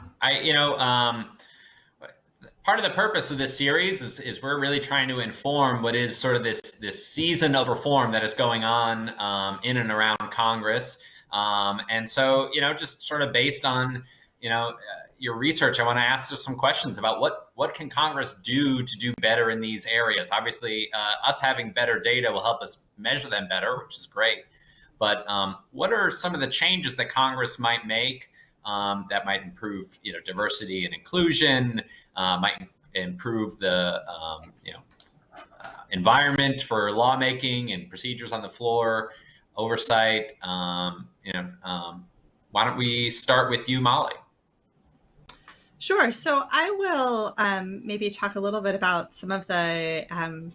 part of the purpose of this series is we're really trying to inform what is sort of this season of reform that is going on in and around Congress. And so, just sort of based on, your research, I want to ask you some questions about what can Congress do to do better in these areas. Obviously, us having better data will help us measure them better, which is great. But what are some of the changes that Congress might make that might improve, diversity and inclusion, might improve the, environment for lawmaking and procedures on the floor, oversight? Why don't we start with you, Molly? Sure. So I will maybe talk a little bit about some of the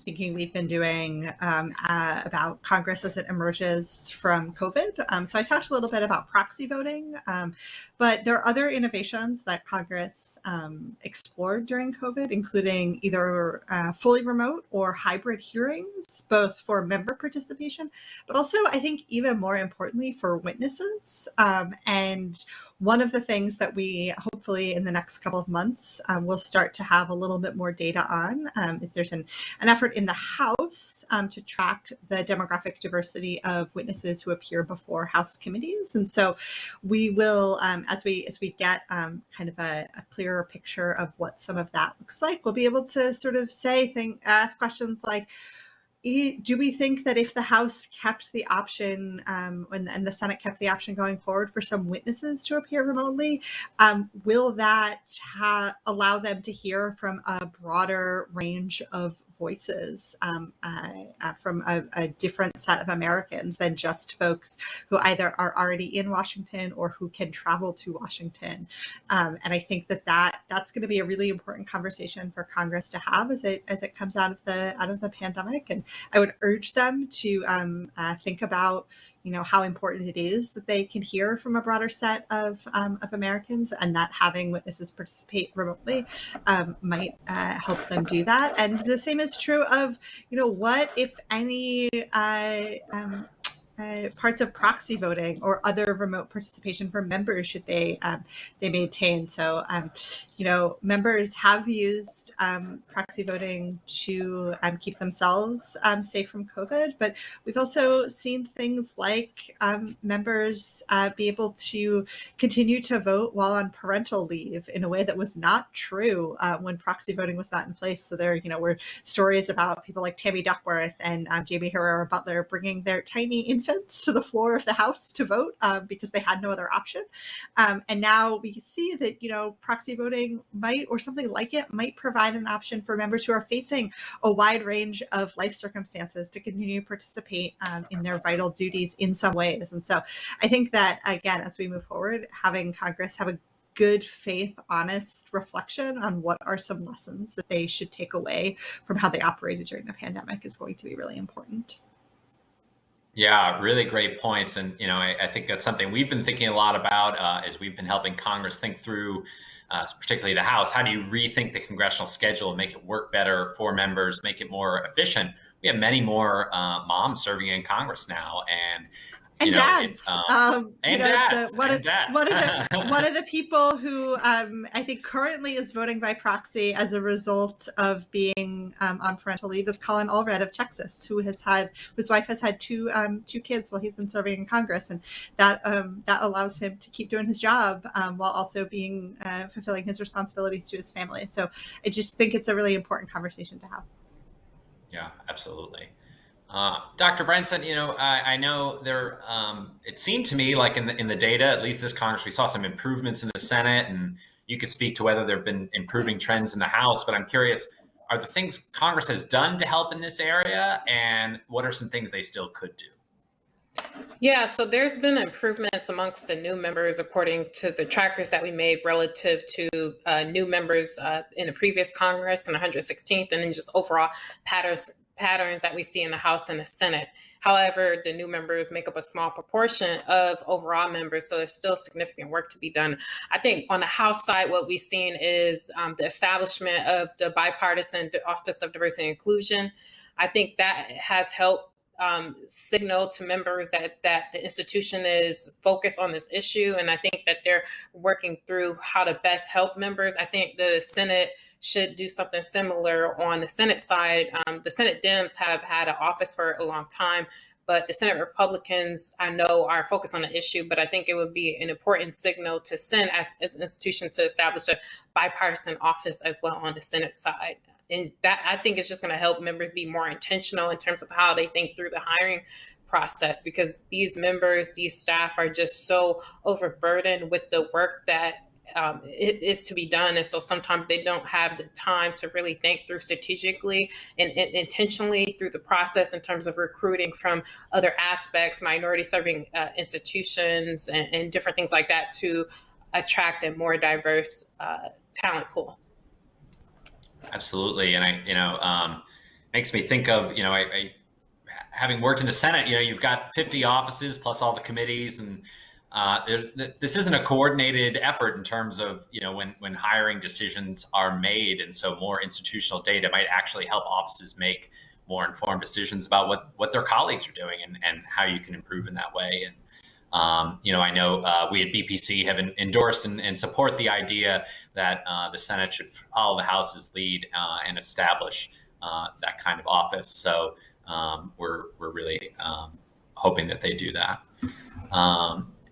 thinking we've been doing about Congress as it emerges from COVID. So I talked a little bit about proxy voting, but there are other innovations that Congress explored during COVID, including either fully remote or hybrid hearings, both for member participation, but also I think even more importantly for witnesses. And one of the things that we hopefully in the next couple of months will start to have a little bit more data on is there's an effort in the House to track the demographic diversity of witnesses who appear before House committees. And so we will, as we get kind of a clearer picture of what some of that looks like, we'll be able to sort of ask questions like, do we think that if the House kept the option and the Senate kept the option going forward for some witnesses to appear remotely, will that allow them to hear from a broader range of voices from a different set of Americans than just folks who either are already in Washington or who can travel to Washington. And I think that's going to be a really important conversation for Congress to have as it comes out of the pandemic. And I would urge them to think about how important it is that they can hear from a broader set of Americans, and that having witnesses participate remotely might help them do that. And the same is true of, what, if any, parts of proxy voting or other remote participation for members should they maintain. So, members have used proxy voting to keep themselves safe from COVID, but we've also seen things like members be able to continue to vote while on parental leave in a way that was not true when proxy voting was not in place. So there, were stories about people like Tammy Duckworth and Jamie Herrera Butler bringing their tiny infants to the floor of the House to vote because they had no other option. And now we see that, proxy voting might, or something like it, might provide an option for members who are facing a wide range of life circumstances to continue to participate in their vital duties in some ways. And so I think that, again, as we move forward, having Congress have a good faith, honest reflection on what are some lessons that they should take away from how they operated during the pandemic is going to be really important. Yeah, really great points. And, I think that's something we've been thinking a lot about as we've been helping Congress think through, particularly the House. How do you rethink the congressional schedule, make it work better for members, make it more efficient? We have many more moms serving in Congress now, and dads. Dads. One of the people who I think currently is voting by proxy as a result of being on parental leave is Colin Allred of Texas, whose wife has had two kids while he's been serving in Congress, and that allows him to keep doing his job while also being fulfilling his responsibilities to his family. So I just think it's a really important conversation to have. Yeah, absolutely. Dr. Brenson, I know there. It seemed to me like in the data, at least this Congress, we saw some improvements in the Senate, and you could speak to whether there have been improving trends in the House. But I'm curious, are there things Congress has done to help in this area, and what are some things they still could do? Yeah, so there's been improvements amongst the new members according to the trackers that we made relative to new members in the previous Congress in 116th, and then just overall patterns that we see in the House and the Senate. However, the new members make up a small proportion of overall members, so there's still significant work to be done. I think on the House side, what we've seen is the establishment of the Bipartisan Office of Diversity and Inclusion. I think that has helped signal to members that the institution is focused on this issue, and I think that they're working through how to best help members. I think the Senate should do something similar on the Senate side. The Senate Dems have had an office for a long time, but the Senate Republicans, I know, are focused on the issue, but I think it would be an important signal to send as an institution to establish a bipartisan office as well on the Senate side. And that, I think, is just going to help members be more intentional in terms of how they think through the hiring process, because these members, these staff are just so overburdened with the work that it is to be done. And so sometimes they don't have the time to really think through strategically and intentionally through the process in terms of recruiting from other aspects, minority serving institutions and different things like that to attract a more diverse talent pool. Absolutely. And makes me think of, I having worked in the Senate, you've got 50 offices plus all the committees, and this isn't a coordinated effort in terms of, when hiring decisions are made. And so more institutional data might actually help offices make more informed decisions about what their colleagues are doing and how you can improve in that way. And, I know we at BPC have endorsed and support the idea that the Senate should follow the House's lead and establish that kind of office. So we're really hoping that they do that.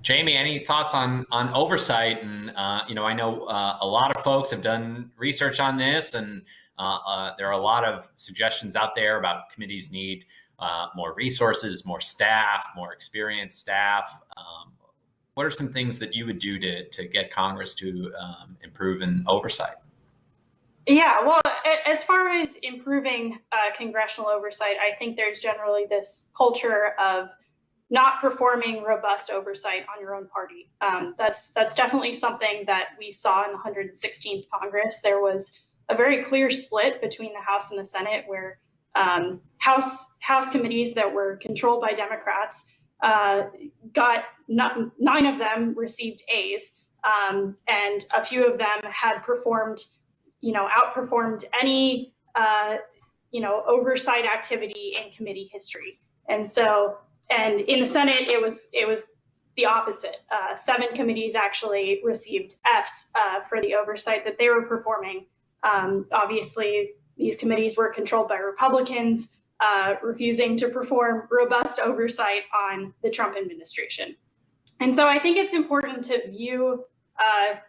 Jamie, any thoughts on oversight? And, I know a lot of folks have done research on this, and there are a lot of suggestions out there about committees need more resources, more staff, more experienced staff. What are some things that you would do to get Congress to improve in oversight? Yeah, well, as far as improving congressional oversight, I think there's generally this culture of not performing robust oversight on your own party. That's definitely something that we saw in the 116th Congress. There was a very clear split between the House and the Senate, where House committees that were controlled by Democrats got 9 of them received A's, and a few of them had performed, outperformed any oversight activity in committee history. And in the Senate, it was the opposite. 7 committees actually received F's for the oversight that they were performing. Obviously, these committees were controlled by Republicans, refusing to perform robust oversight on the Trump administration. And so I think it's important to view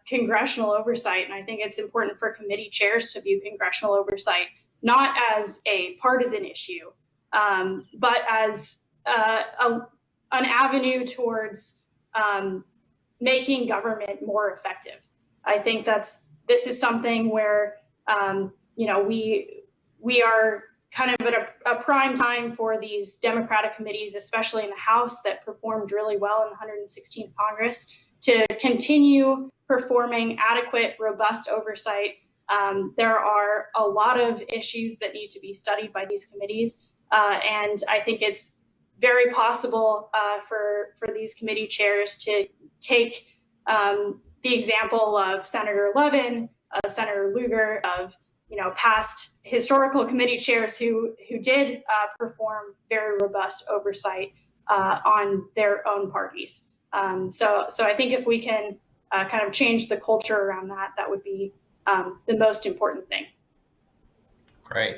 congressional oversight, and I think it's important for committee chairs to view congressional oversight not as a partisan issue, but as an avenue towards making government more effective. I think this is something where we are kind of at a prime time for these Democratic committees, especially in the House, that performed really well in the 116th Congress, to continue performing adequate, robust oversight. There are a lot of issues that need to be studied by these committees, and I think it's very possible for these committee chairs to take the example of Senator Levin, of Senator Lugar, of past historical committee chairs who did perform very robust oversight on their own parties. So I think if we can kind of change the culture around that, that would be the most important thing. Great.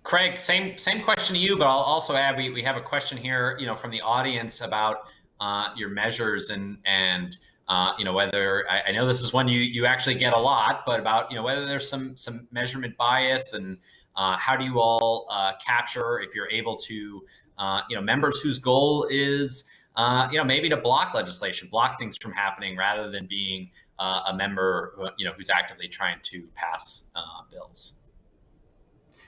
Craig, same question to you, but I'll also add, we have a question here, from the audience about your measures and whether, I know this is one you actually get a lot, but about, whether there's some measurement bias, and how do you all capture, if you're able to, members whose goal is, maybe to block legislation, block things from happening, rather than being a member, who's actively trying to pass bills.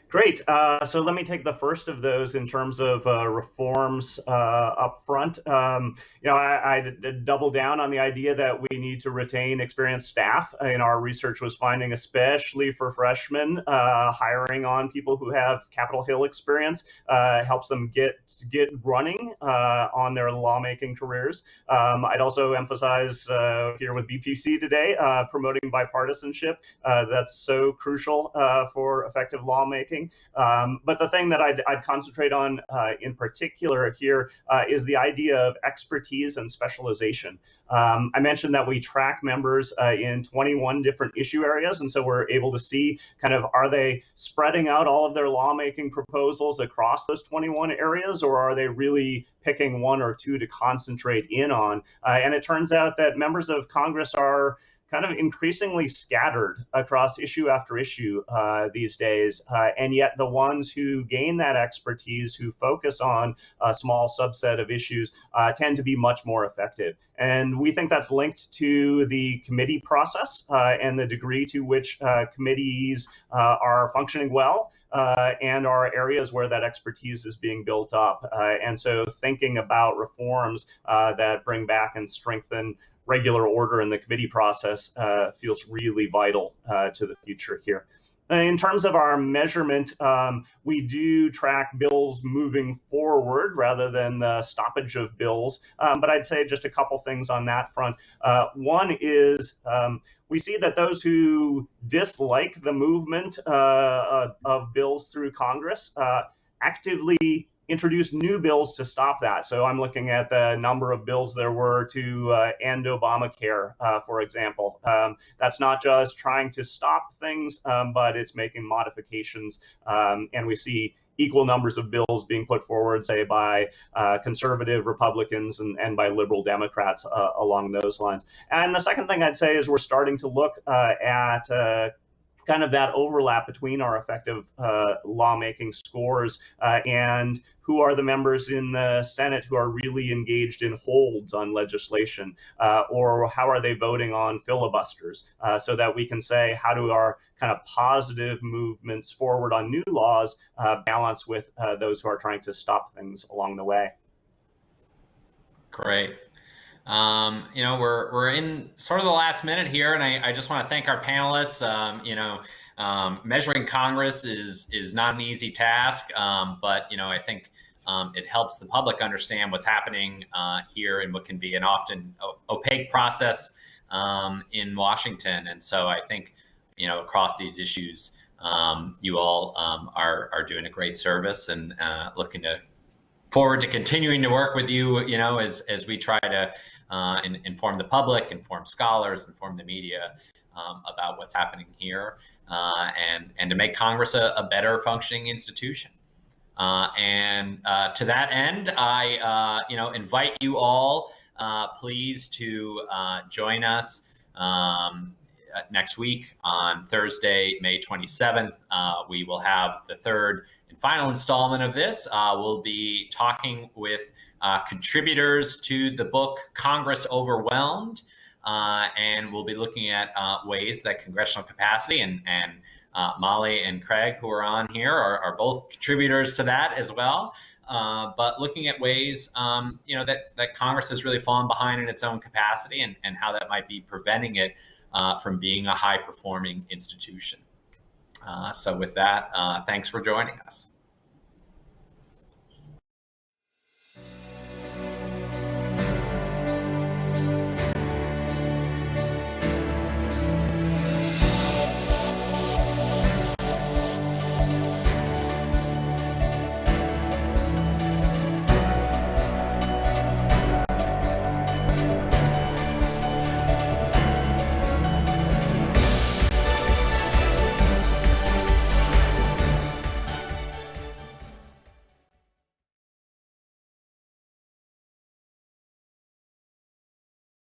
Great. So let me take the first of those in terms of reforms up front. I double down on the idea that we need to retain experienced staff. Our research was finding, especially for freshmen, hiring on people who have Capitol Hill experience helps them get running on their lawmaking careers. I'd also emphasize here with BPC today, promoting bipartisanship. That's so crucial for effective lawmaking. But the thing that I'd concentrate on in particular here is the idea of expertise and specialization. I mentioned that we track members in 21 different issue areas, and so we're able to see kind of, are they spreading out all of their lawmaking proposals across those 21 areas, or are they really picking 1 or 2 to concentrate in on? And it turns out that members of Congress are kind of increasingly scattered across issue after issue these days. And yet the ones who gain that expertise, who focus on a small subset of issues, tend to be much more effective. And we think that's linked to the committee process and the degree to which committees are functioning well. And are areas where that expertise is being built up. And so thinking about reforms that bring back and strengthen regular order in the committee process feels really vital to the future here. In terms of our measurement, we do track bills moving forward rather than the stoppage of bills. But I'd say just a couple things on that front. One is we see that those who dislike the movement of bills through Congress actively introduce new bills to stop that. So I'm looking at the number of bills there were to end Obamacare, for example. That's not just trying to stop things, but it's making modifications. And we see equal numbers of bills being put forward, say, by conservative Republicans and by liberal Democrats along those lines. And the second thing I'd say is we're starting to look at kind of that overlap between our effective lawmaking scores and who are the members in the Senate who are really engaged in holds on legislation, or how are they voting on filibusters, so that we can say, how do our kind of positive movements forward on new laws balance with those who are trying to stop things along the way. Great. We're in sort of the last minute here, and I just want to thank our panelists. Measuring Congress is not an easy task, but I think it helps the public understand what's happening here in what can be an often opaque process in Washington. And so I think across these issues, you all are doing a great service, and looking forward to continuing to work with you, as we try to inform the public, inform scholars, inform the media about what's happening here, and to make Congress a better functioning institution. And to that end, I invite you all, please, to join us next week on Thursday, May 27th. We will have the third and final installment of this. We'll be talking with contributors to the book Congress Overwhelmed, and we'll be looking at ways that congressional capacity, and Molly and Craig, who are on here, are both contributors to that as well. But looking at ways, that Congress has really fallen behind in its own capacity, and how that might be preventing it from being a high-performing institution. So with that, thanks for joining us.